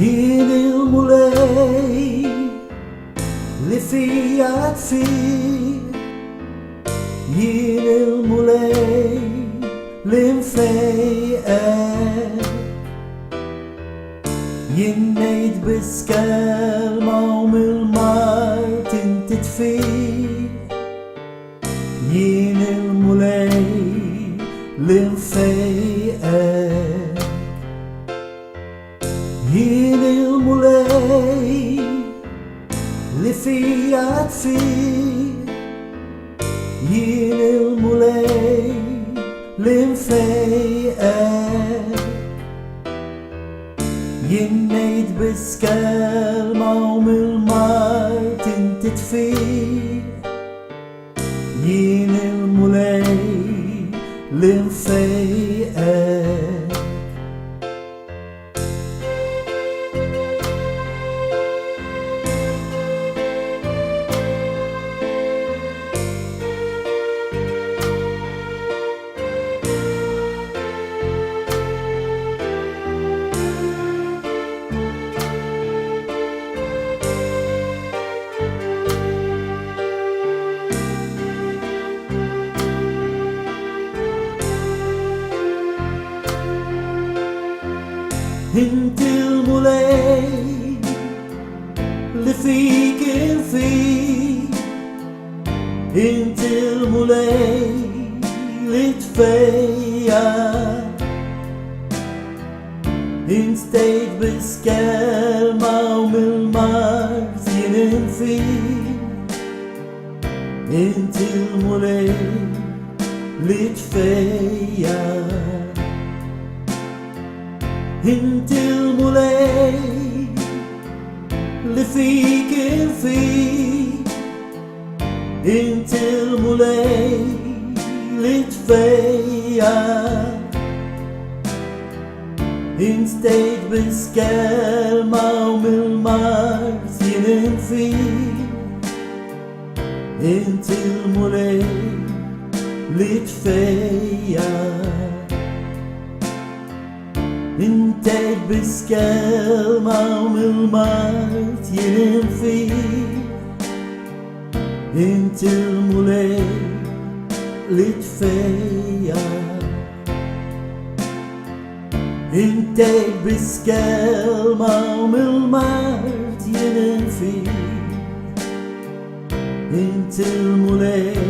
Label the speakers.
Speaker 1: Jien il-Mulej li fija tfir, Jien il-Mulej li nfejjqek. Jien ngħid biss kelma u mill-mart inti tfir, Jien il-Mulej li nfejjqek. Jien il-Mulej li fija tfir, Jien il-Mulej li nfejjqek. Jien ngħid biss kelma u mill-mart inti tfir, Jien il-Mulej li nfejjqek. Inti il-Mulej li fik infik, Inti il-Mulej li tfejjaq. Int stejt biss kelma u mill-mart jien infik, Inti il-Mulej li tfejjaq. Inti il-Mulej li fik infik, Inti il-Mulej li tfejjaq. Int stejt biss kelma u mill-mart jien infik, Inti il-Mulej li tfejjaq. Intejt biss kelma u mill-mart jien infik, Inti il-Mulej li tfejjaq. Intejt biss kelma u mill-mart jien infik, Inti il-Mulej